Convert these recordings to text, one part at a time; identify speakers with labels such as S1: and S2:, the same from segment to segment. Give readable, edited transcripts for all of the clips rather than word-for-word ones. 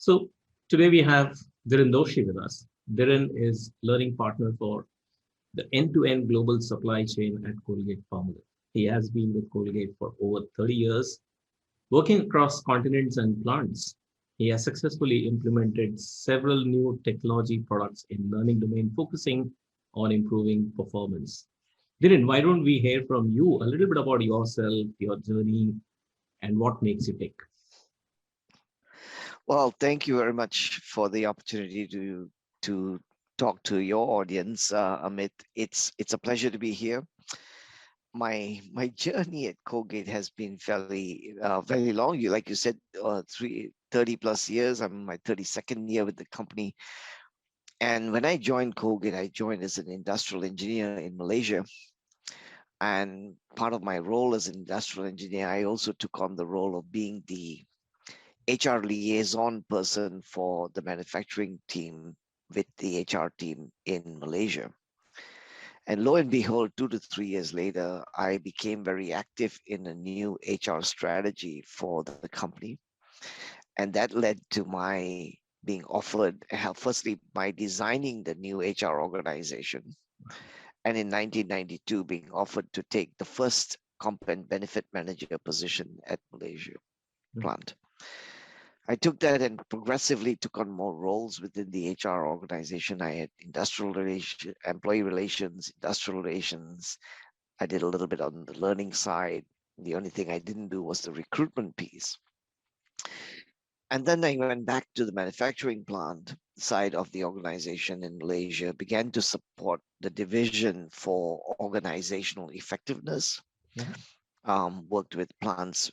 S1: So today we have Dhiren Doshi with us. Dhiren is learning partner for the end-to-end global supply chain at Colgate-Palmolive. He has been with Colgate for over 30 years, working across continents and plants. He has successfully implemented several new technology products in learning domain, focusing on improving performance. Dhiren, why don't we hear from you a little bit about yourself, your journey, and what makes you tick?
S2: Well, thank you very much for the opportunity to talk to your audience, Amit. It's a pleasure to be here. My journey at Colgate has been very long. Like you said, 30 plus years. I'm in my 32nd year with the company. And when I joined Colgate, I joined as an industrial engineer in Malaysia. And part of my role as an industrial engineer, I also took on the role of being the HR liaison person for the manufacturing team with the HR team in Malaysia. And lo and behold, 2 to 3 years later, I became very active in a new HR strategy for the company. And that led to my being offered, firstly, by designing the new HR organization. And in 1992, being offered to take the first comp and benefit manager position at Malaysia plant. I took that and progressively took on more roles within the HR organization. I had employee relations, industrial relations. I did a little bit on the learning side. The only thing I didn't do was the recruitment piece. And then I went back to the manufacturing plant side of the organization in Malaysia, began to support the division for organizational effectiveness, worked with plants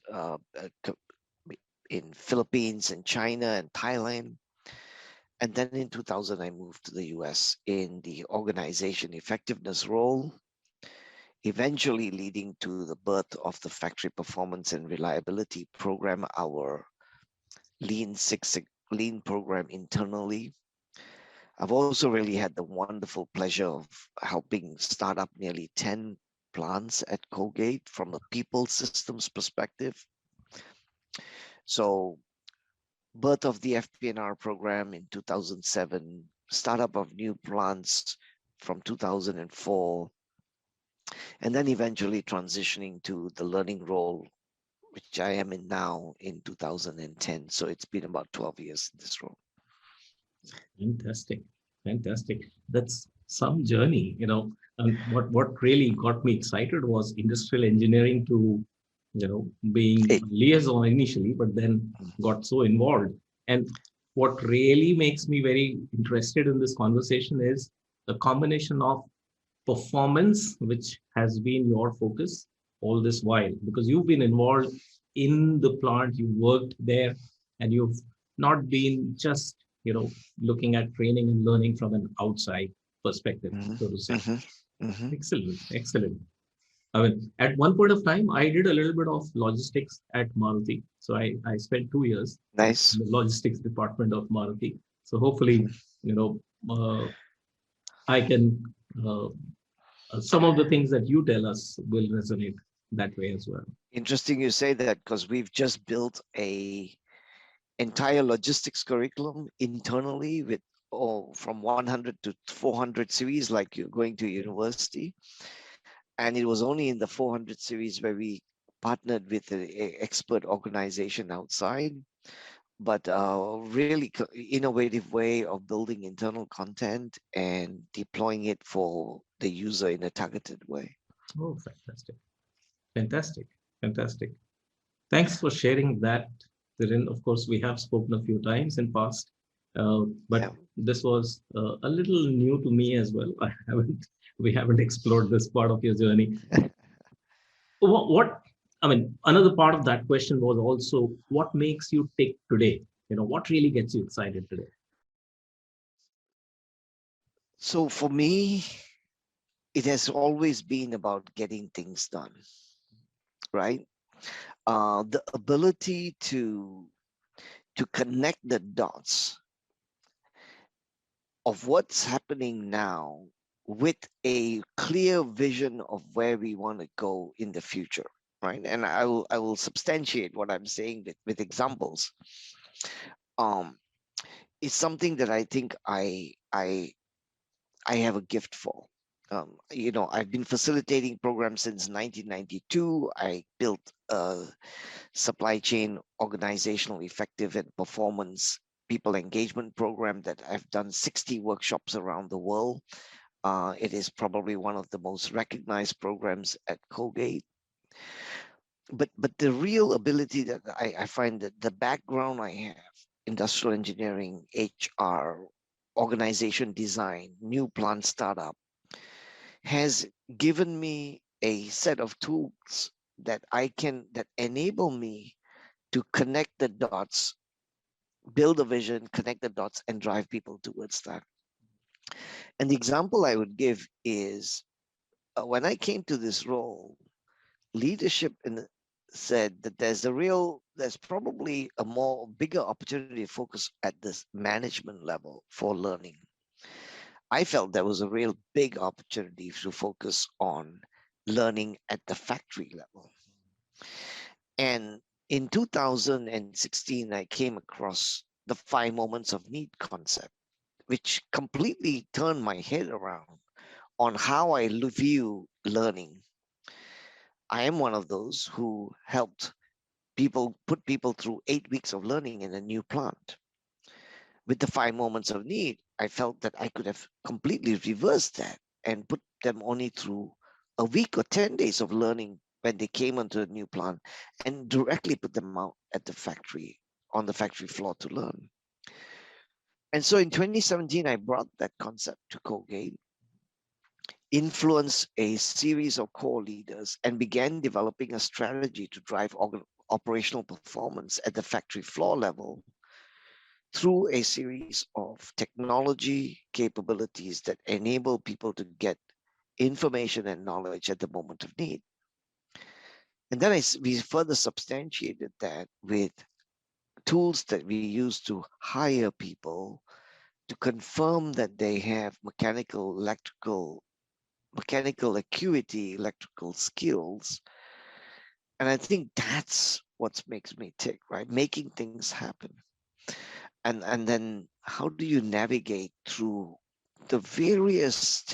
S2: in Philippines and China and Thailand. And then in 2000, I moved to the US in the organization effectiveness role, eventually leading to the birth of the factory performance and reliability program, our Lean program internally. I've also really had the wonderful pleasure of helping start up nearly 10 plants at Colgate from a people systems perspective. So birth of the FP&R program in 2007, startup of new plants from 2004, and then eventually transitioning to the learning role, which I am in now in 2010. So it's been about 12 years in this role.
S1: Fantastic. Fantastic. That's some journey, and what really got me excited was industrial engineering to, being liaison initially, but then got so involved. And what really makes me very interested in this conversation is the combination of performance, which has been your focus all this while, because you've been involved in the plant, you worked there, and you've not been just looking at training and learning from an outside perspective, so to say. Excellent, excellent. I mean, at one point of time, I did a little bit of logistics at Maruti. So I spent 2 years in the logistics department of Maruti. So hopefully, I can, some of the things that you tell us will resonate that way as well.
S2: Interesting you say that, because we've just built a entire logistics curriculum internally with from 100 to 400 series, like you're going to university. And it was only in the 400 series where we partnered with an expert organization outside, but really innovative way of building internal content and deploying it for the user in a targeted way.
S1: Oh, fantastic. Fantastic. Fantastic. Thanks for sharing that, Dhiren. Of course, we have spoken a few times in past, but this was a little new to me as well. We haven't explored this part of your journey. Another part of that question was also, what makes you tick today? What really gets you excited today?
S2: So for me, it has always been about getting things done, right? The ability to connect the dots of what's happening now with a clear vision of where we want to go in the future, right? And I will substantiate what I'm saying with examples. is something that I think I have a gift for. I've been facilitating programs since 1992. I built a supply chain organizational effective and performance people engagement program that I've done 60 workshops around the world. It is probably one of the most recognized programs at Colgate. But the real ability that I find that the background I have, industrial engineering, HR, organization design, new plant startup, has given me a set of tools that enable me to connect the dots, build a vision, connect the dots, and drive people towards that. And the example I would give is when I came to this role, leadership said that there's probably a more bigger opportunity to focus at this management level for learning. I felt there was a real big opportunity to focus on learning at the factory level. And in 2016, I came across the 5 moments of need concept, which completely turned my head around on how I view learning. I am one of those who helped put people through 8 weeks of learning in a new plant. With the 5 moments of need, I felt that I could have completely reversed that and put them only through a week or 10 days of learning when they came onto a new plant and directly put them out at the factory, on the factory floor to learn. And so in 2017, I brought that concept to Colgate, influenced a series of core leaders, and began developing a strategy to drive operational performance at the factory floor level through a series of technology capabilities that enable people to get information and knowledge at the moment of need. And then we further substantiated that with tools that we use to hire people to confirm that they have mechanical acuity, electrical skills. And I think that's what makes me tick, right? Making things happen. And then how do you navigate through the various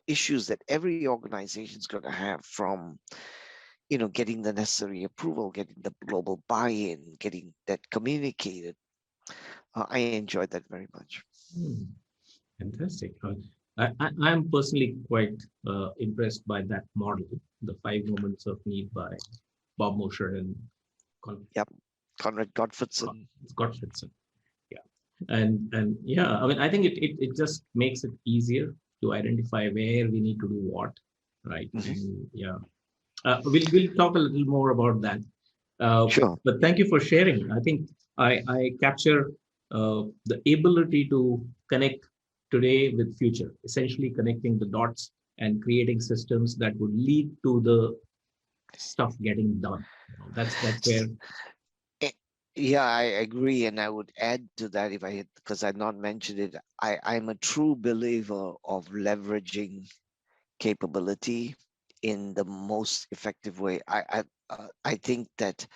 S2: issues that every organization is going to have, from getting the necessary approval, getting the global buy-in, getting that communicated. I enjoyed that very much.
S1: Hmm, fantastic. I'm personally quite impressed by that model, the 5 moments of need by Bob Mosher and Con-
S2: Yep, Conrad
S1: Con-
S2: Gottfredson.
S1: Scott Fitson. Yeah, and yeah, I mean, I think it just makes it easier to identify where we need to do what, right?
S2: Mhm.
S1: And yeah, we'll talk a little more about that.
S2: Sure.
S1: But thank you for sharing. I think I capture the ability to connect today with future, essentially connecting the dots and creating systems that would lead to the stuff getting done. That's where.
S2: Eh, Yeah, I agree, and I would add to that if I had, because I'd not mentioned it. I'm a true believer of leveraging capability in the most effective way. I think that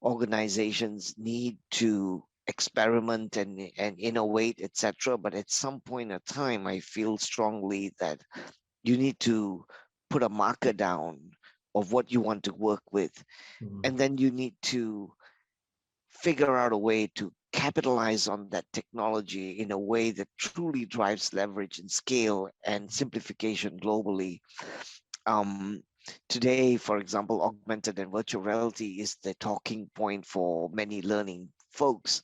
S2: organizations need to experiment and innovate, etc. But at some point in time, I feel strongly that you need to put a marker down of what you want to work with,
S1: Mm,
S2: and then you need to figure out a way to capitalize on that technology in a way that truly drives leverage and scale and simplification globally. um, Today, for example, augmented and virtual reality is the talking point for many learning folks.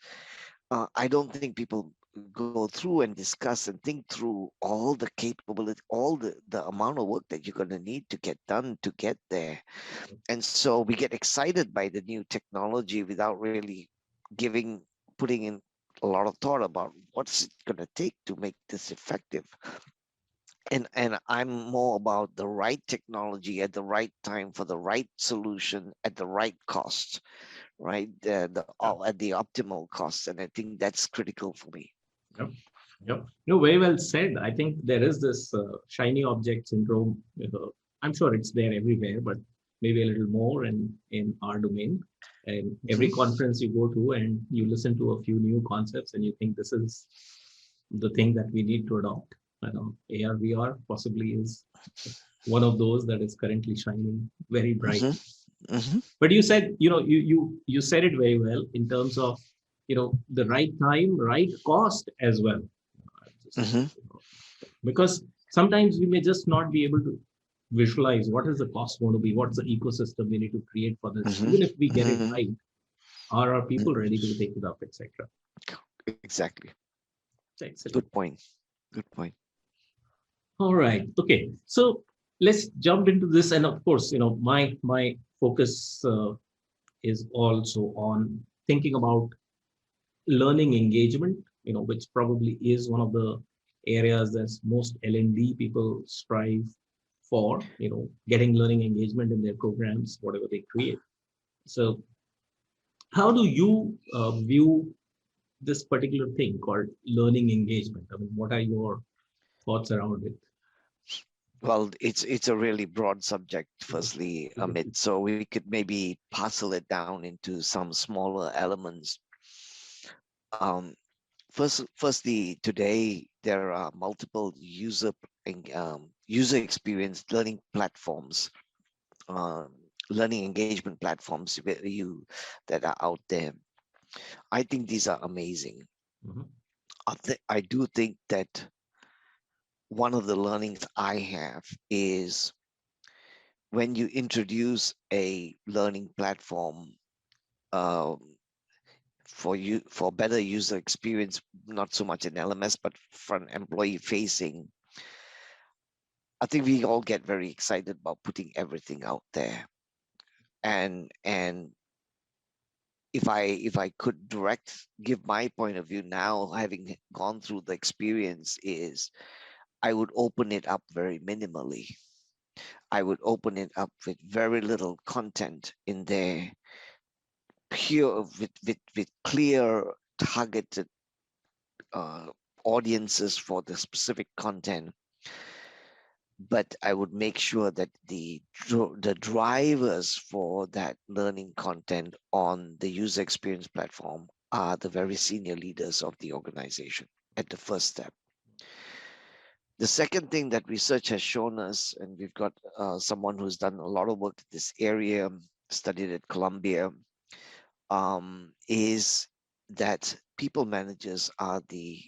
S2: I don't think people go through and discuss and think through all the capability, all the amount of work that you're going to need to get done to get there. And so we get excited by the new technology without really putting in a lot of thought about what's it going to take to make this effective. And I'm more about the right technology at the right time for the right solution at the right cost, right?
S1: yeah,
S2: At the optimal cost, and I think that's critical for me.
S1: yep, yep. No, very well said. I think there is this shiny object syndrome. I'm sure it's there everywhere, but maybe a little more in our domain. And every
S2: Mhm.
S1: conference you go to and you listen to a few new concepts and you think this is the thing that we need to adopt. I know AR VR possibly is one of those that is currently shining very
S2: Mhm.
S1: brightly.
S2: Mhm.
S1: But you said, you said it very well in terms of, the right time, right cost as well. Just,
S2: Mhm.
S1: because sometimes we may just not be able to visualize what is the cost going to be, what's the ecosystem we need to create for this.
S2: Mhm.
S1: Even if we get it
S2: Mhm.
S1: right, are our
S2: Mhm.
S1: people ready to take it up, etc.
S2: Exactly.
S1: Excellent.
S2: Good point. Good point.
S1: All right. Okay. So let's jump into this. And of course, my focus is also on thinking about learning engagement, which probably is one of the areas that most L&D people strive for, getting learning engagement in their programs, whatever they create. So how do you view this particular thing called learning engagement? I mean, what are your thoughts around it?
S2: Well, it's a really broad subject, firstly, Amit. So we could maybe parcel it down into some smaller elements. Um, firstly, today there are multiple user experience learning platforms, um, learning engagement platforms that are out there. I think these are amazing.
S1: Mhm.
S2: I do think that one of the learnings I have is when you introduce a learning platform, um, for better user experience, not so much in LMS, but from employee facing. I think we all get very excited about putting everything out there. And if I could give my point of view now, having gone through the experience, is I would open it up very minimally. I would open it up with very little content in there, pure with clear targeted uh, audiences for the specific content. But I would make sure that the drivers for that learning content on the user experience platform are the very senior leaders of the organization at the first step. The second thing that research has shown us, and we've got someone who's done a lot of work in this area, studied at Columbia, is that people managers are the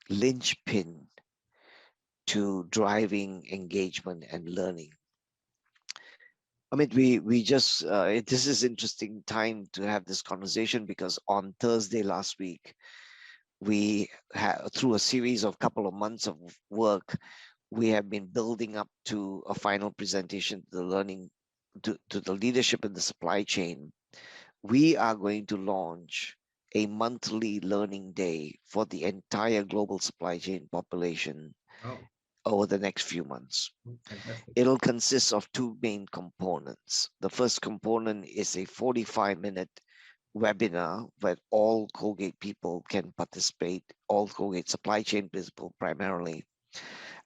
S2: linchpin to driving engagement and learning. I mean, we just this is interesting time to have this conversation because on Thursday last week, we had through a series of couple of months of work, we have been building up to a final presentation to the to the leadership in the supply chain. We are going to launch a monthly learning day for the entire global supply chain population
S1: Wow,
S2: over the next few months.
S1: fantastic.
S2: It'll consist of two main components. The first component is a 45-minute webinar where all Colgate people can participate, all Colgate supply chain people primarily,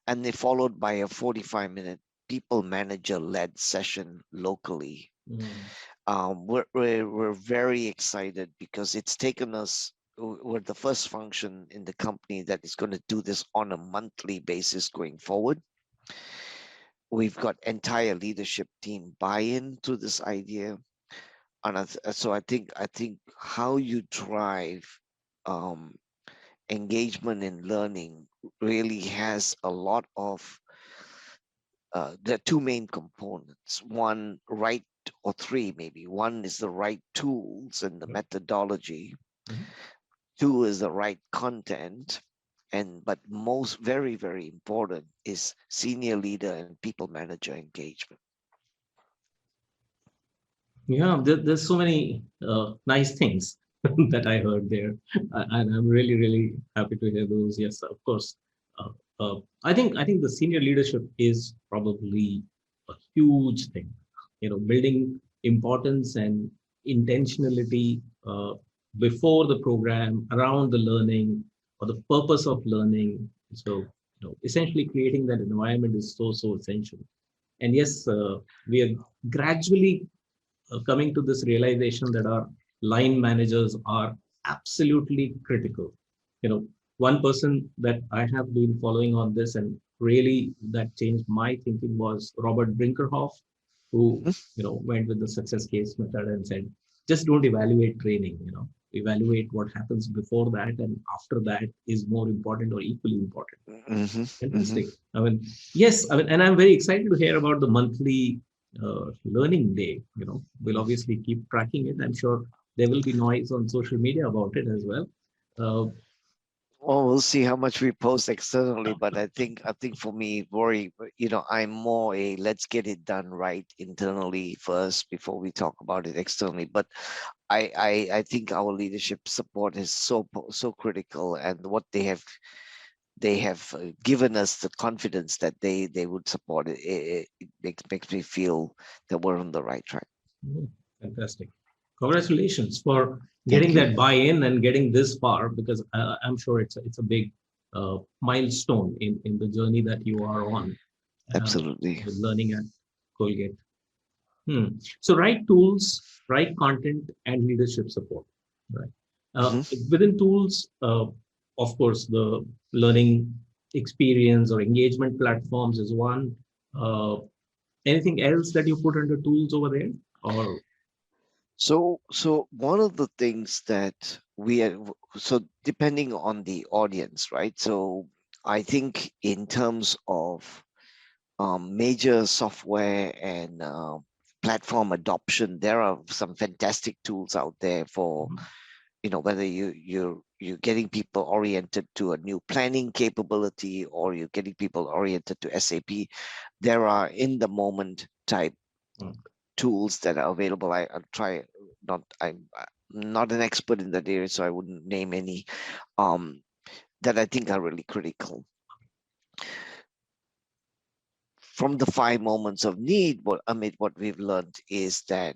S2: and then followed by a 45-minute people manager led session locally.
S1: Mm.
S2: We're very excited because it's taken us, we're the first function in the company that is going to do this on a monthly basis going forward. We've got entire leadership team buy-in to this idea, and so I think how you drive um, engagement in learning really has a lot of there are two main components. One, right, or three maybe. One is the right tools and the
S1: Right.
S2: methodology.
S1: Mhm.
S2: Two is the right content. And but most very important is senior leader and people manager engagement.
S1: Yeah, there's so many nice things that I heard there, and I'm really happy to hear those. Yes, of course. Uh, I think the senior leadership is probably a huge thing. Building importance and intentionality before the program, around the learning, or the purpose of learning. So, essentially creating that environment is so essential. And yes, we are gradually coming to this realization that our line managers are absolutely critical. You know, one person that I have been following on this and really that changed my thinking was Robert Brinkerhoff, who
S2: Mhm.
S1: went with the success case method and said, just don't evaluate training. Evaluate what happens before that and after that is more important or equally important.
S2: Mhm. Mhm.
S1: Interesting. I mean, yes, I mean, and I'm very excited to hear about the monthly learning day. We'll obviously keep tracking it. I'm sure there will be noise on social media about it as well. Uh,
S2: Well, we'll see how much we post externally, but I think for me, Rory, I'm more a let's get it done right internally first before we talk about it externally. But I think our leadership support is so critical, and what they have given us the confidence that they would support it. It makes me feel that we're on the right track.
S1: mm, Fantastic. Congratulations for
S2: Thank
S1: getting
S2: you.
S1: that buy-in and getting this far, because I'm sure it's a big milestone in the journey that you are on uh,
S2: Absolutely.
S1: with learning at Colgate. So right tools, right content, and leadership support. Right.
S2: Hmm.
S1: Within tools, of course, the learning experience or engagement platforms is one. Uh, Anything else that you put under tools over there? Or
S2: So one of the things that we are, so depending on the audience, right? So I think in terms of major software and platform adoption, there are some fantastic tools out there for, whether you're getting people oriented to a new planning capability, or you're getting people oriented to SAP. There are in the moment type
S1: mm,
S2: tools that are available. I'll try not I'm not an expert in that area, so I wouldn't name any um, that I think are really critical. From the 5 moments of need, what we've learned is that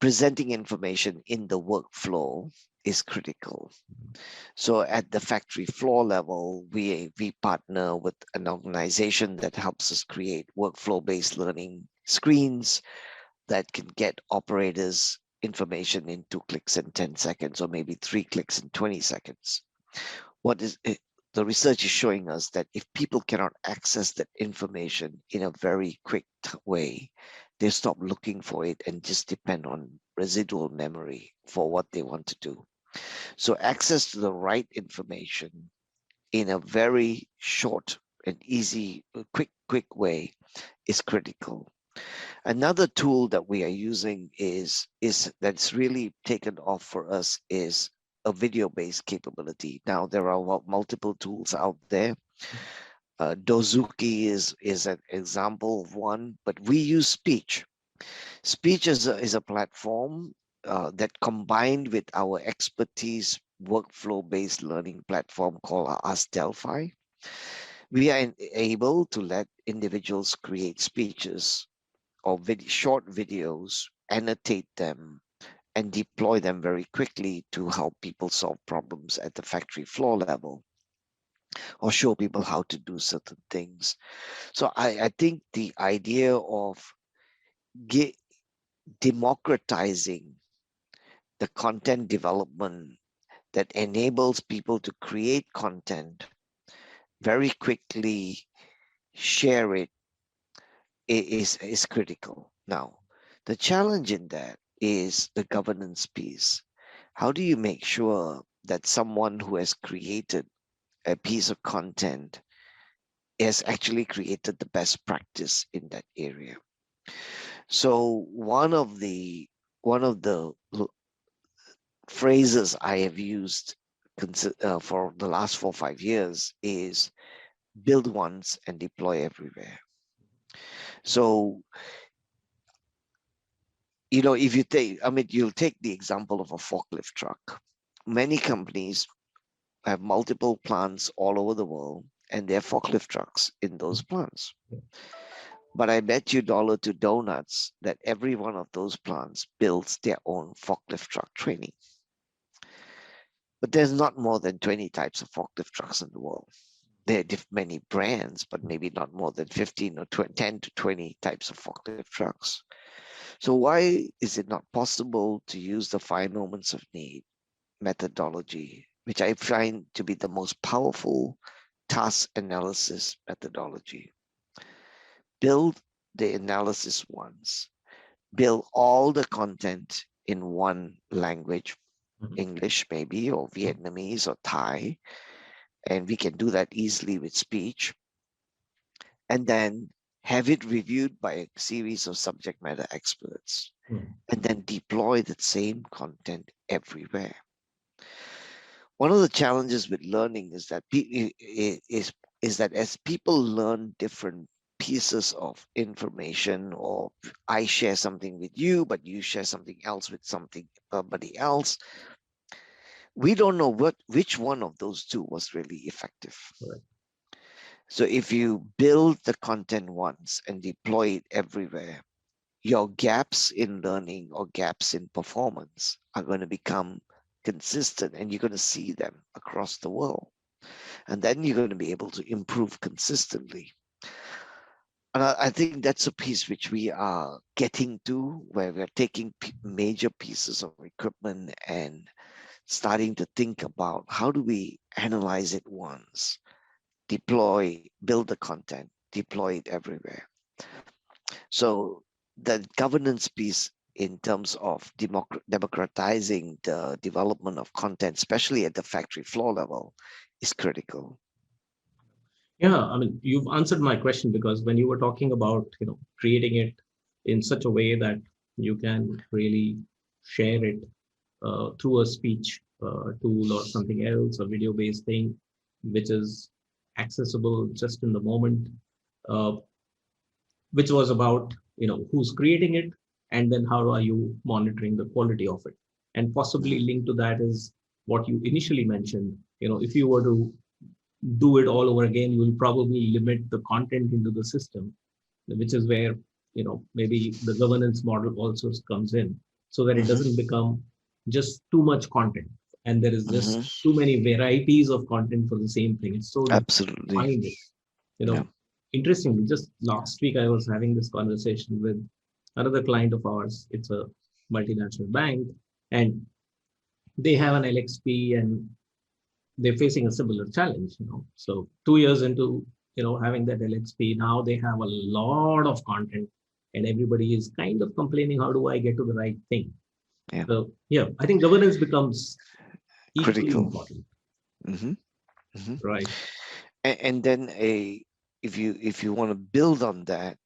S2: presenting information in the workflow is critical. So at the factory floor level, we partner with an organization that helps us create workflow-based learning screens that can get operators information in 2 clicks in 10 seconds, or maybe 3 clicks in 20 seconds. What is it? The research is showing us that if people cannot access that information in a very quick way, they stop looking for it and just depend on residual memory for what they want to do. So access to the right information in a very short and easy, quick way is critical. Another tool that we are using is that's really taken off for us is a video-based capability. Now there are multiple tools out there. Dozuki is an example of one, but we use speech. Speech is a platform that combined with our expertise workflow-based learning platform called Ask Delphi, we are able to let individuals create speeches or short videos, annotate them, and deploy them very quickly to help people solve problems at the factory floor level, or show people how to do certain things. So I think the idea of ge- democratizing the content development that enables people to create content very quickly, share it, is critical. Now, the challenge in that is the governance piece. How do you make sure that someone who has created a piece of content has actually created the best practice in that area? So one of the phrases I have used for the last 4 or 5 years is build once and deploy everywhere. So if you take, you'll take the example of a forklift truck. Many companies have multiple plants all over the world, and there are forklift trucks in those plants. But I bet you dollar to donuts that every one of those plants builds their own forklift truck training. But there's not more than 20 types of forklift trucks in the world. There are many brands, but maybe not more than 15 or 20, 10 to 20 types of forklift trucks. So why is it not possible to use the 5 moments of need methodology, which I find to be the most powerful task analysis methodology? Build the analysis once, build all the content in one language,
S1: Mhm.
S2: English maybe, or Vietnamese or Thai, and we can do that easily with speech, and then have it reviewed by a series of subject matter experts,
S1: Mhm.
S2: and then deploy that same content everywhere. One of the challenges with learning is that is that as people learn different pieces of information, or I share something with you, but you share something else with somebody else, we don't know which one of those two was really effective.
S1: Correct.
S2: So if you build the content once and deploy it everywhere, your gaps in learning or gaps in performance are going to become consistent, and you're going to see them across the world. And then you're going to be able to improve consistently. And I think that's a piece which we are getting to, where we're taking major pieces of equipment and starting to think about how do we analyze it once, build the content, deploy it everywhere. So the governance piece in terms of democratizing the development of content, especially at the factory floor level, is critical.
S1: Yeah, I mean, you've answered my question, because when you were talking about, creating it in such a way that you can really share it through a speech tool or something else, a video-based thing, which is accessible just in the moment, uh, which was about, who's creating it, and then how are you monitoring the quality of it. And possibly
S2: Mhm.
S1: linked to that is what you initially mentioned. If you were to do it all over again, you will probably limit the content into the system, which is where, maybe the governance model also comes in, so that it
S2: Mhm.
S1: doesn't become just too much content, and there is just
S2: Mhm.
S1: too many varieties of content for the same thing. It's so difficult to
S2: Absolutely.
S1: find it. You
S2: Yeah.
S1: know, Interestingly, just last week I was having this conversation with another client of ours. It's a multinational bank, and they have an LXP, and they're facing a similar challenge. So 2 years into having that LXP, now they have a lot of content, and everybody is kind of complaining, how do I get to the right thing?
S2: Yeah.
S1: So yeah, I think governance becomes equally
S2: Critical.
S1: important,
S2: Mhm. Mhm.
S1: right?
S2: And then if you want to build on that,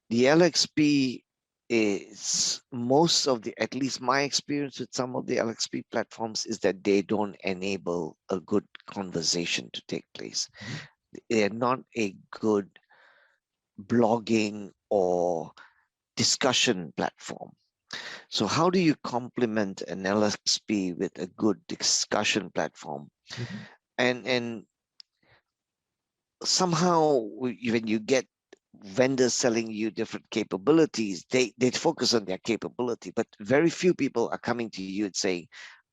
S2: the LXP is most of the, at least my experience with some of the LXP platforms is that they don't enable a good conversation to take place. They're not a good blogging or discussion platform. So how do you complement an LXP with a good discussion platform?
S1: Mhm.
S2: And somehow when you get vendors selling you different capabilities, they focus on their capability, but very few people are coming to you and saying,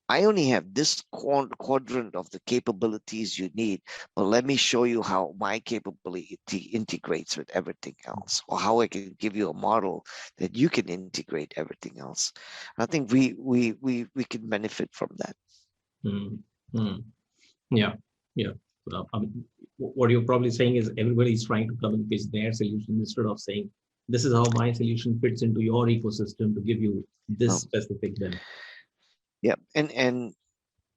S2: I only have this quadrant of the capabilities you need, but let me show you how my capability integrates with everything else, or how I can give you a model that you can integrate everything else. I think we can benefit from that.
S1: Mm. Mm. Yeah, yeah. I mean, what you're probably saying is everybody's trying to come and pitch their solution, instead of saying, this is how my solution fits into your ecosystem to give you this
S2: Um,
S1: specific benefit.
S2: yeah, and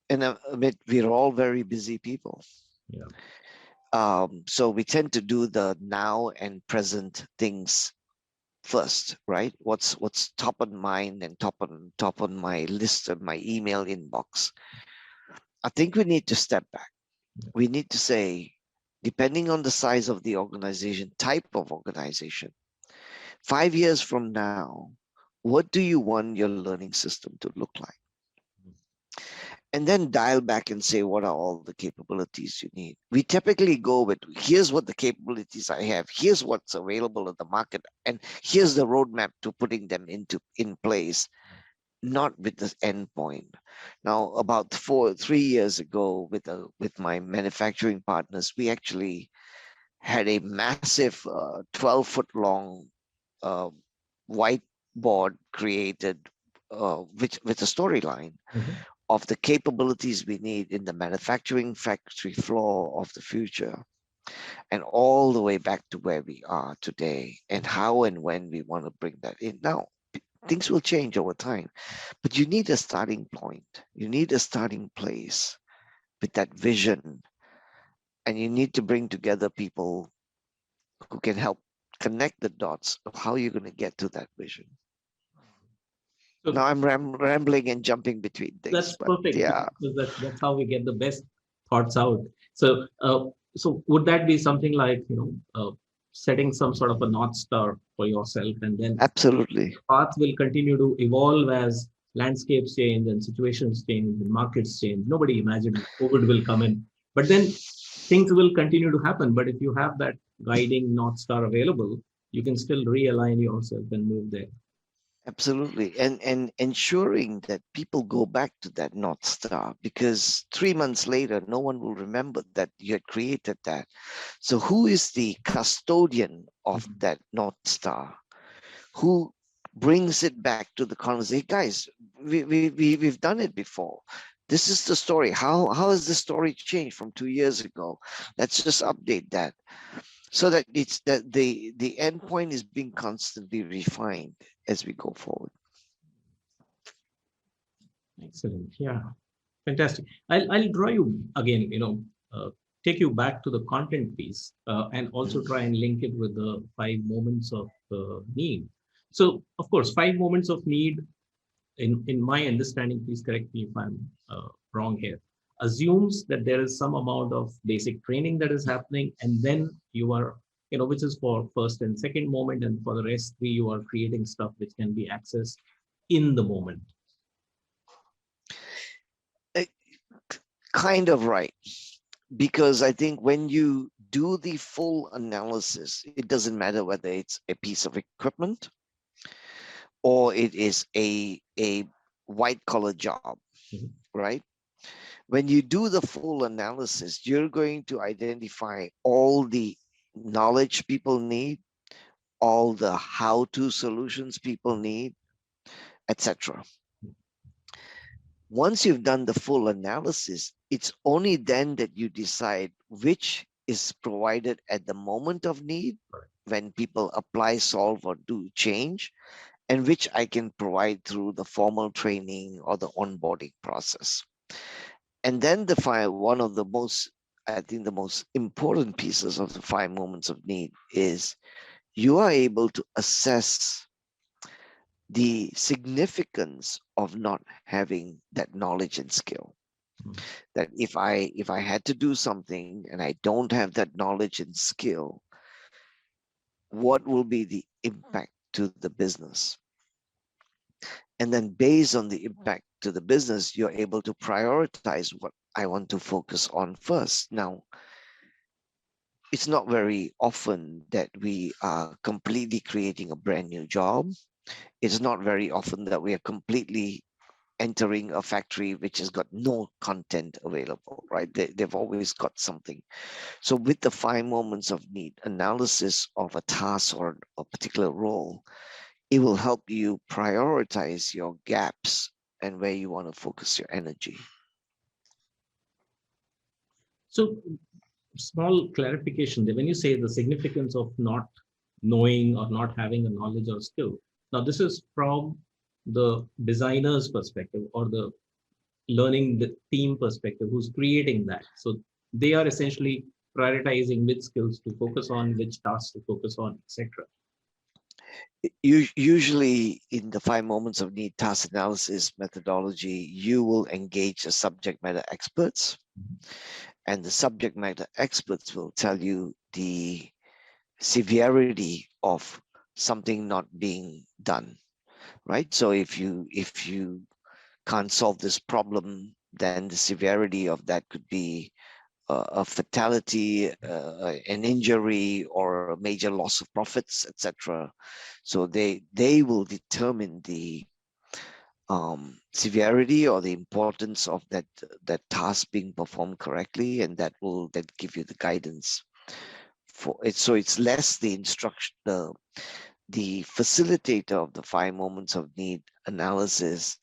S2: admit we're all very busy people.
S1: Yeah.
S2: So we tend to do the now and present things first, right? What's top of mind and top on my list of my email inbox. I think we need to step back. We need to say, depending on the size of the organization, type of organization, 5 years from now, what do you want your learning system to look like? And then dial back and say, what are all the capabilities you need? We typically go with, here's what the capabilities I have, here's what's available in the market, and here's the roadmap to putting them in place. not with the end point. Now, about 3 years ago, with my manufacturing partners, we actually had a massive 12-foot long uh, whiteboard created, with a storyline of the capabilities we need in the manufacturing factory floor of the future, and all the way back to where we are today, and how and when we want to bring that in. Now, things will change over time, but you need a starting point. You need a starting place with that vision, and you need to bring together people who can help connect the dots of how you're going to get to that vision.
S1: So
S2: Now I'm rambling and jumping between things,
S1: that's
S2: but
S1: perfect,
S2: yeah,
S1: because that's how we get the best thoughts out. So, so would that be something like, setting some sort of a north star for yourself, and then
S2: absolutely.
S1: path will continue to evolve as landscapes change and situations change and markets change. Nobody imagined COVID will come in, but then things will continue to happen. But if you have that guiding north star available, you can still realign yourself and move there.
S2: Absolutely. And ensuring that people go back to that North Star, because 3 months later, no one will remember that you had created that. So who is the custodian of that North Star? Who brings it back to the conversation? Guys, we've done it before. This is the story. How has the story changed from 2 years ago? Let's just update that, so that it's that the endpoint is being constantly refined as we go forward.
S1: Excellent. Yeah. Fantastic. I'll draw you again, take you back to the content piece, and also
S2: Mhm.
S1: try and link it with the 5 moments of need. So, of course, 5 moments of need, in my understanding, please correct me if I'm wrong here, assumes that there is some amount of basic training that is happening, and then you are, which is for first and second moment, and for the rest three, you are creating stuff which can be accessed in the moment.
S2: Eh, Kind of right, because I think when you do the full analysis, it doesn't matter whether it's a piece of equipment or it is a white collar job,
S1: Mhm.
S2: right? When you do the full analysis, you're going to identify all the knowledge people need, all the how-to solutions people need, etc. Once you've done the full analysis, it's only then that you decide which is provided at the moment of need when people apply, solve, or do change, and which I can provide through the formal training or the onboarding process. And then one of the most, I think the most important pieces of the 5 moments of need is you are able to assess the significance of not having that knowledge and skill. That if I had to do something and I don't have that knowledge and skill, what will be the impact to the business? And then based on the impact to the business, you're able to prioritize what I want to focus on first. Now, it's not very often that we are completely creating a brand new job. It's not very often that we are completely entering a factory which has got no content available, right? They've always got something. So with the 5 moments of need analysis of a task or a particular role, it will help you prioritize your gaps and where you want to focus your energy.
S1: So, small clarification there. When you say the significance of not knowing or not having a knowledge or skill, now this is from the designer's perspective or the learning the team perspective who's creating that. So they are essentially prioritizing which skills to focus on, which tasks to focus on, etc.
S2: Usually in the 5 moments of need task analysis methodology, you will engage the subject matter experts, and the subject matter experts will tell you the severity of something not being done, right? So if you can't solve this problem, then the severity of that could be a fatality, an injury, or a major loss of profits, etc. So they will determine severity or the importance of that task being performed correctly, and that will then give you the guidance for it. So it's less the instruction, the facilitator of the 5 moments of need analysis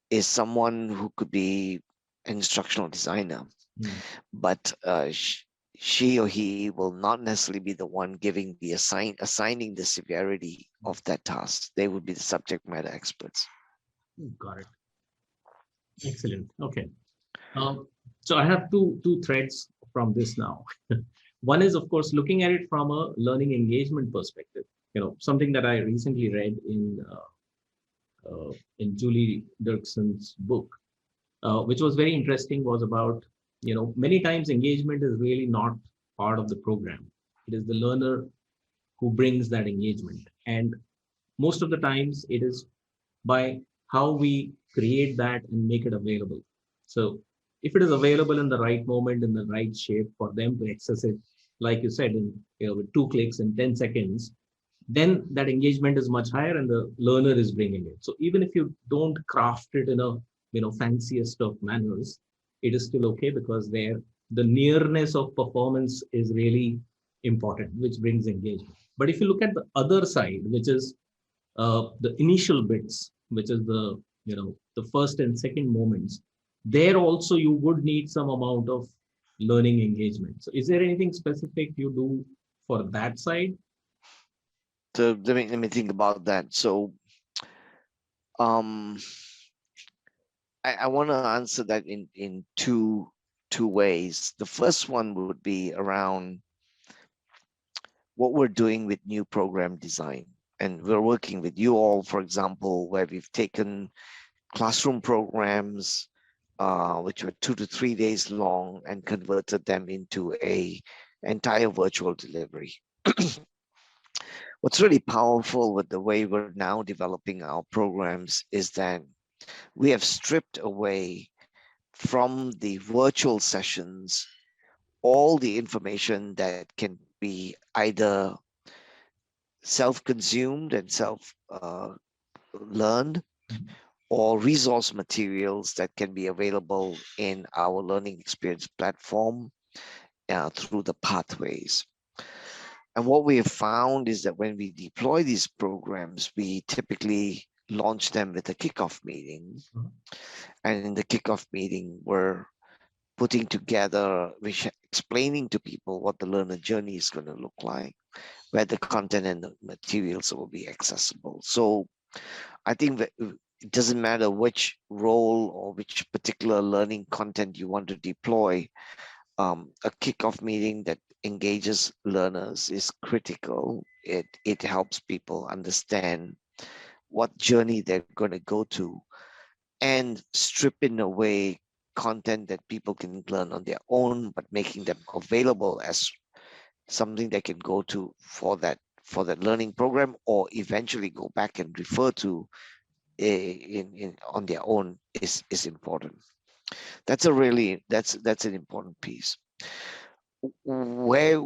S2: is someone who could be an instructional designer,
S1: Mm.
S2: but she or he will not necessarily be the one giving the assigning the severity of that task. They would be the subject matter experts.
S1: Got it. Excellent. Okay. So I have two threads from this now. One is, of course, looking at it from a learning engagement perspective. Something that I recently read in Julie Dirkson's book, which was very interesting, was about, many times engagement is really not part of the program. It is the learner who brings that engagement. And most of the times it is by how we create that and make it available. So if it is available in the right moment, in the right shape for them to access it, like you said, with 2 clicks in 10 seconds, then that engagement is much higher and the learner is bringing it. So even if you don't craft it in a fanciest of manners, it is still okay, because the nearness of performance is really important, which brings engagement. But if you look at the other side, which is the initial bits, which is the first and second moments, there also you would need some amount of learning engagement. So is there anything specific you do for that side?
S2: So let me think about that. So um, I want to answer that in two ways. The first one would be around what we're doing with new program design. And we're working with you all, for example, where we've taken classroom programs, which were 2 to 3 days long, and converted them into a entire virtual delivery. What's really powerful with the way we're now developing our programs is that we have stripped away from the virtual sessions all the information that can be either self-consumed and self-learned, or resource materials that can be available in our learning experience platform through the pathways. And what we have found is that when we deploy these programs, we typically launch them with a kickoff meeting. And in the kickoff meeting, we're putting together, explaining to people what the learner journey is going to look like, where the content and the materials will be accessible. So I think that it doesn't matter which role or which particular learning content you want to deploy. A kickoff meeting that engages learners is critical. It helps people understand what journey they're going to go to, and stripping away content that people can learn on their own, but making them available as something they can go to for that learning program, or eventually go back and refer to on their own is important. That's an important piece. Where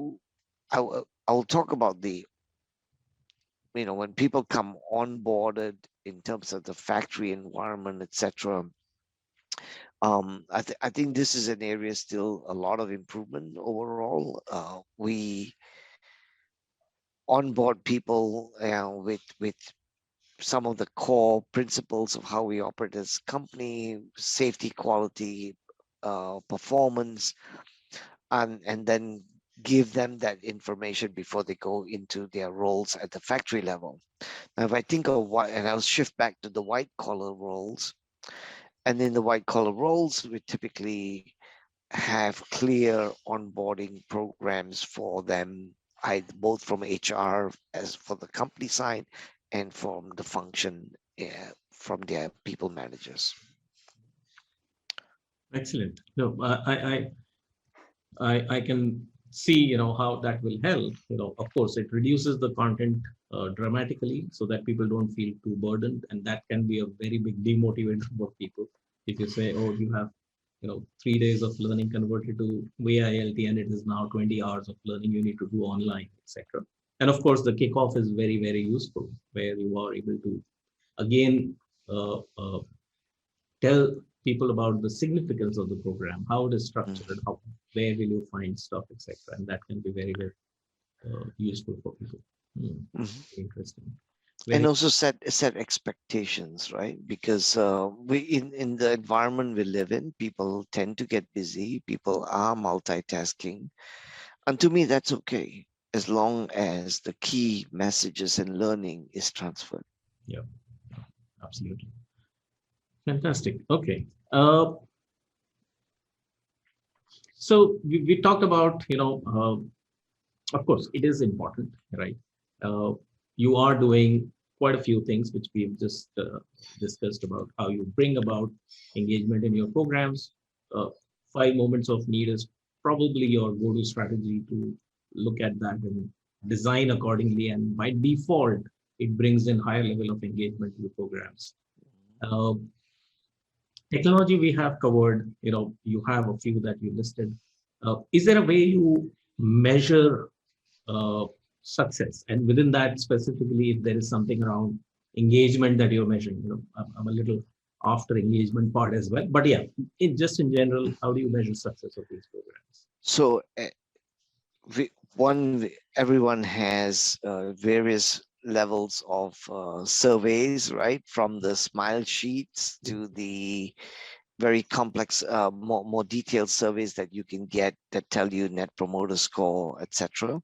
S2: I will talk about the, when people come onboarded in terms of the factory environment, etc. I think this is an area still a lot of improvement overall. We onboard people with some of the core principles of how we operate as a company: safety, quality, performance, and then give them that information before they go into their roles at the factory level. Now, if I think of and I'll shift back to the white collar roles, and in the white collar roles, we typically have clear onboarding programs for them, both from HR as for the company side, and from the function from their people managers.
S1: Excellent. No, I can see, how that will help. Of course, it reduces the content dramatically, so that people don't feel too burdened, and that can be a very big demotivator for people. If you say, oh, you have 3 days of learning converted to VILT, and it is now 20 hours of learning you need to do online, etc. And of course, the kickoff is very, very useful, where you are able to again tell people about the significance of the program, how it is
S2: Mm,
S1: structured, how where will you find stuff, etc. And that can be very, very useful for people. Hmm.
S2: mhm.
S1: Interesting.
S2: And
S1: Very.
S2: also set expectations, right? Because we in the environment we live in, people tend to get busy. People are multitasking, and to me, that's okay as long as the key messages and learning is transferred.
S1: Yeah, absolutely. Fantastic. Okay. So we talked about, of course, it is important, right? Uh, you are doing quite a few things, which we've just discussed about how you bring about engagement in your programs. Uh, 5 moments of need is probably your go-to strategy to look at that and design accordingly. And by default, it brings in higher level of engagement to the programs. Uh, Technology we have covered, you have a few that you listed. Is there a way you measure uh, success? And within that, specifically, if there is something around engagement that you're measuring, I'm a little after engagement part as well. But yeah, just in general, how do you measure success of these programs?
S2: So everyone has various levels of surveys, right? From the smile sheets to the very complex, more detailed surveys that you can get that tell you net promoter score, etc.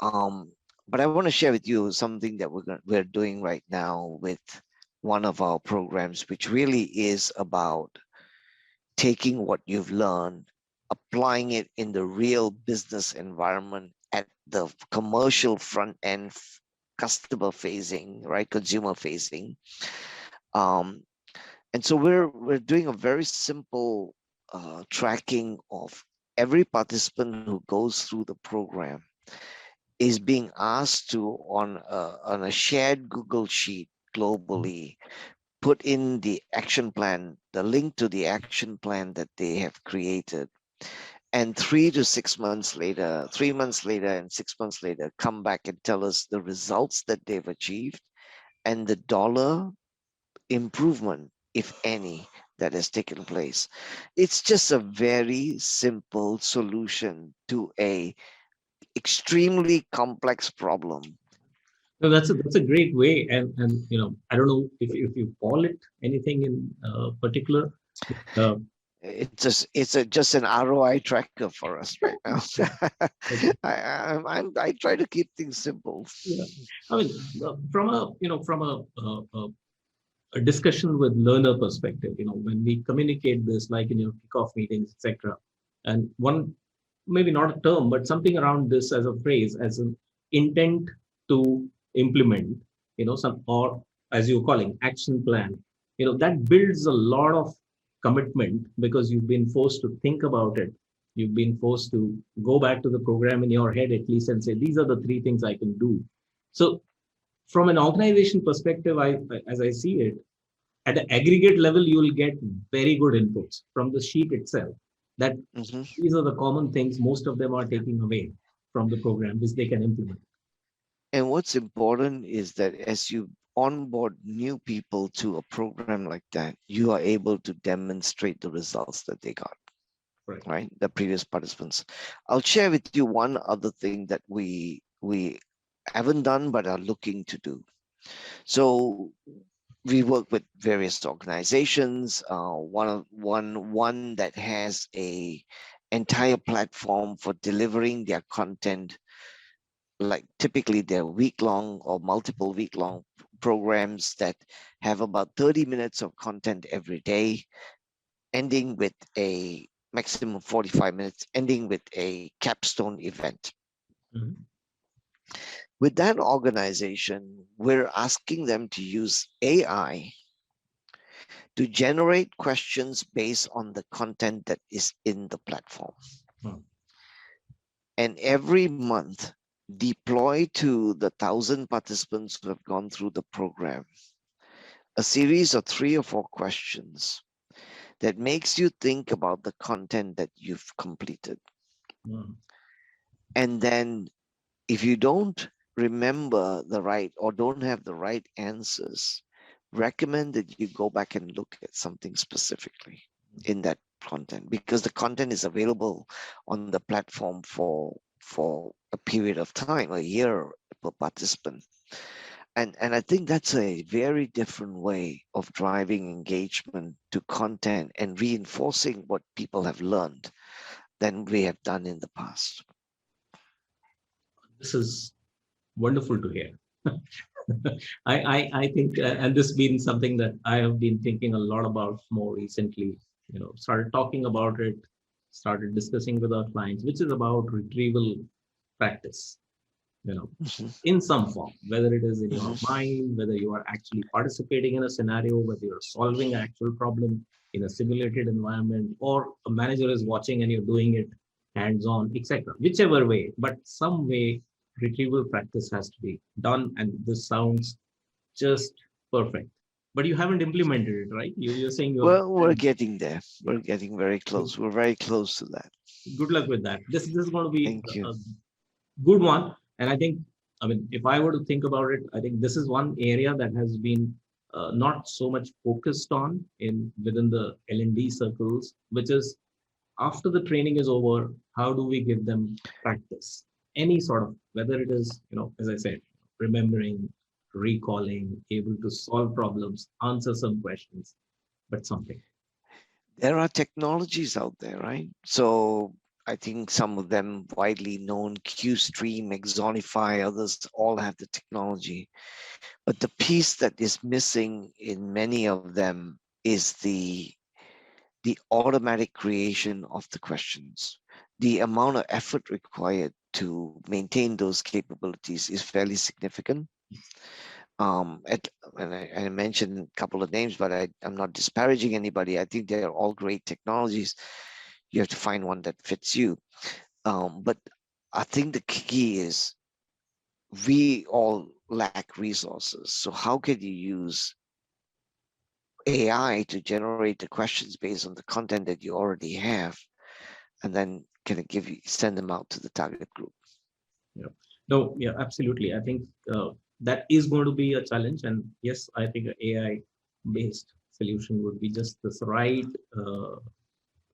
S2: Um, but I want to share with you something that we're doing right now with one of our programs, which really is about taking what you've learned, applying it in the real business environment at the commercial front end, customer facing, right, consumer facing. Um, and so we're doing a very simple tracking of every participant who goes through the program is being asked to on a shared Google sheet globally put in the action plan, the link to the action plan that they have created. And 3 to 6 months later, 3 months later, and 6 months later, come back and tell us the results that they've achieved and the dollar improvement, if any, that has taken place. It's just a very simple solution to a extremely complex problem.
S1: No, that's a great way, and I don't know if you call it anything in particular. Uh,
S2: It's just an ROI tracker for us right now.
S1: okay.
S2: I try to keep things simple.
S1: Yeah, I mean, from a a discussion with learner perspective, when we communicate this, like in your kickoff meetings, etc., and one maybe not a term, but something around this as a phrase, as an intent to implement, some or as you're calling action plan, that builds a lot of commitment because you've been forced to think about it. You've been forced to go back to the program in your head at least and say, these are the three things I can do. So from an organization perspective, as I see it, at an aggregate level, you will get very good inputs from the sheet itself. That
S2: Mhm.
S1: these are the common things most of them are taking away from the program, which they can implement.
S2: And what's important is that as you onboard new people to a program like that, you are able to demonstrate the results that they got,
S1: Right.
S2: right? The previous participants. I'll share with you one other thing that we haven't done but are looking to do. So we work with various organizations. One that has a entire platform for delivering their content, like typically they're week-long or multiple week-long programs that have about 30 minutes of content every day, ending with a maximum 45 minutes, ending with a capstone event.
S1: Mhm.
S2: With that organization, we're asking them to use AI to generate questions based on the content that is in the platform.
S1: Hmm.
S2: And every month, deploy to the 1,000 participants who have gone through the program a series of 3 or 4 questions that makes you think about the content that you've completed.
S1: Hmm.
S2: And then if you don't remember the right or don't have the right answers, recommend that you go back and look at something specifically in that content, because the content is available on the platform for a period of time, a year per participant. And I think that's a very different way of driving engagement to content and reinforcing what people have learned than we have done in the past.
S1: This is wonderful to hear. I think, and this has been something that I have been thinking a lot about more recently. Started talking about it, started discussing with our clients, which is about retrieval practice. In some form, whether it is in your mind, whether you are actually participating in a scenario, whether you're solving an actual problem in a simulated environment, or a manager is watching and you're doing it hands-on, etc. Whichever way, but some way retrieval practice has to be done. And this sounds just perfect. But you haven't implemented it, right? You're saying you're
S2: Well, we're getting there. We're getting very close. We're very close to that.
S1: Good luck with that. This is going to be
S2: Thank you.
S1: a good one. And I think, if I were to think about it, I think this is one area that has been not so much focused on within the L&D circles, which is after the training is over, how do we give them practice? Any sort of, whether it is, as I said, remembering, recalling, able to solve problems, answer some questions, but something.
S2: There are technologies out there, right? So I think some of them widely known, QStream, Exonify, others all have the technology. But the piece that is missing in many of them is the automatic creation of the questions. The amount of effort required to maintain those capabilities is fairly significant. And I mentioned a couple of names, but I'm not disparaging anybody. I think they're all great technologies. You have to find one that fits you. But I think the key is we all lack resources. So how can you use AI to generate the questions based on the content that you already have, and then can it send them out to the target group?
S1: Yeah. No, yeah, absolutely. I think that is going to be a challenge. And yes, I think an AI-based solution would be just the right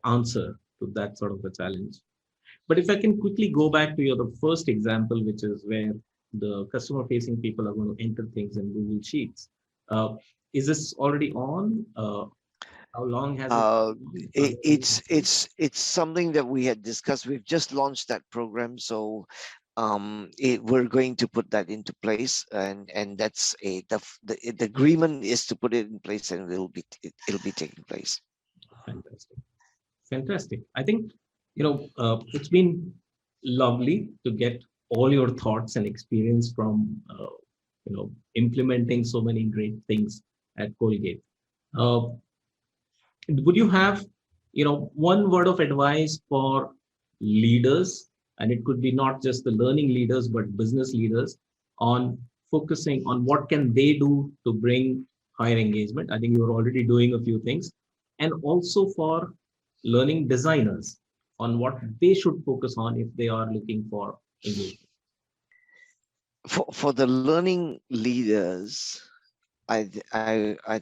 S1: answer to that sort of a challenge. But if I can quickly go back to the first example, which is where the customer-facing people are going to enter things in Google Sheets. Is this already on? How long has it?
S2: It's something that we had discussed. We've just launched that program, so we're going to put that into place, and that's the agreement is to put it in place, and it'll be taking place.
S1: Fantastic. I think it's been lovely to get all your thoughts and experience from implementing so many great things at Colgate. Would you have one word of advice for leaders, and it could be not just the learning leaders but business leaders, on focusing on what can they do to bring higher engagement? I think you're already doing a few things. And also for learning designers on what they should focus on if they are looking for engagement.
S2: For the learning leaders, I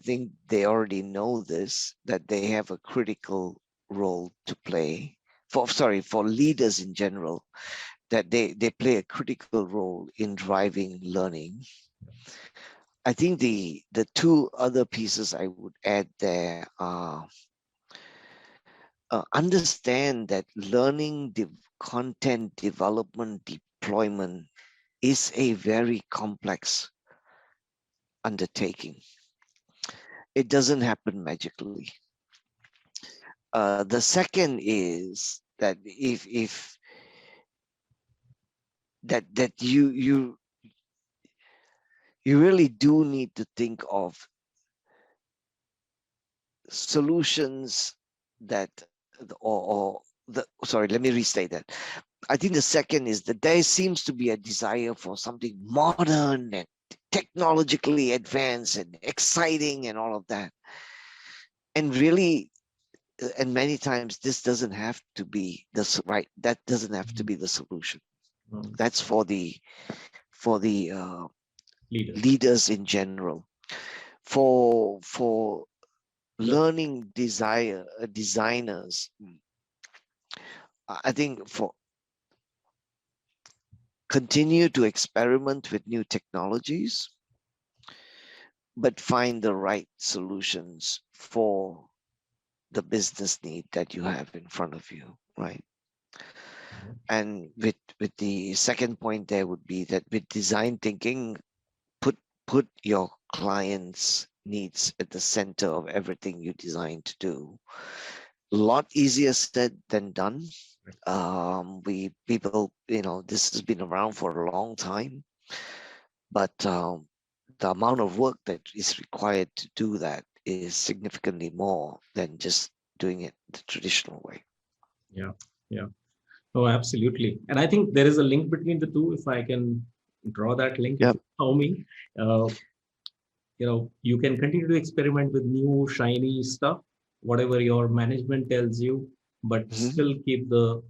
S2: think they already know this, that they have a critical role to play. For leaders in general, that they play a critical role in driving learning. I think the two other pieces I would add there are understand that learning content development deployment is a very complex undertaking. It doesn't happen magically. The second is that if that you really do need to think of solutions that sorry, let me restate that. I think the second is that there seems to be a desire for something modern and technologically advanced and exciting and all of that. And really, and many times this doesn't have to be that doesn't have to be the solution. That's for the leaders in general. for
S1: Yeah.
S2: learning designers, I think for continue to experiment with new technologies, but find the right solutions for the business need that you have in front of you, right? And with the second point there would be that with design thinking, put your clients' needs at the center of everything you design to do. A lot easier said than done. We people, this has been around for a long time, but the amount of work that is required to do that is significantly more than just doing it the traditional way.
S1: Yeah. Yeah. Oh, absolutely. And I think there is a link between the two. If I can draw that link, if
S2: Yep.
S1: you allow me, uh, you can continue to experiment with new shiny stuff, whatever your management tells you, but
S2: Mhm.
S1: still keep the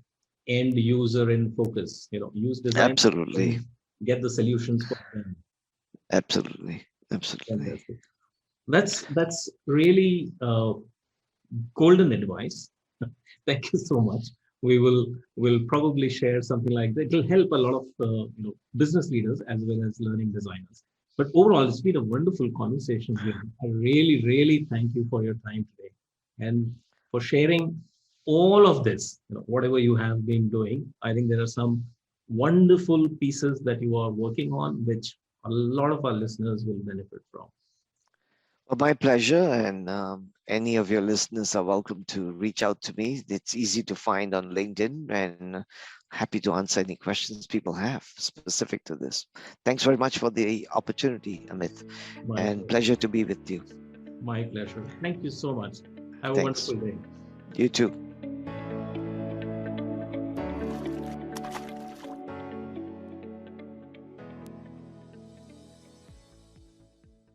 S1: end user in focus. Use design
S2: Absolutely.
S1: and get the solutions for them.
S2: Absolutely. Absolutely.
S1: Fantastic. That's really golden advice. Thank you so much. We will probably share something like that. It will help a lot of business leaders as well as learning designers. But overall, it's been a wonderful conversation here. I really, really thank you for your time today and for sharing all of this. Whatever you have been doing, I think there are some wonderful pieces that you are working on, which a lot of our listeners will benefit from.
S2: Well, my pleasure. And any of your listeners are welcome to reach out to me. It's easy to find on LinkedIn, and happy to answer any questions people have specific to this. Thanks very much for the opportunity, Amit,
S1: My
S2: and
S1: pleasure.
S2: pleasure to be with you.
S1: My pleasure. Thank you so much. Have a
S2: Thanks.
S1: wonderful day.
S2: You too.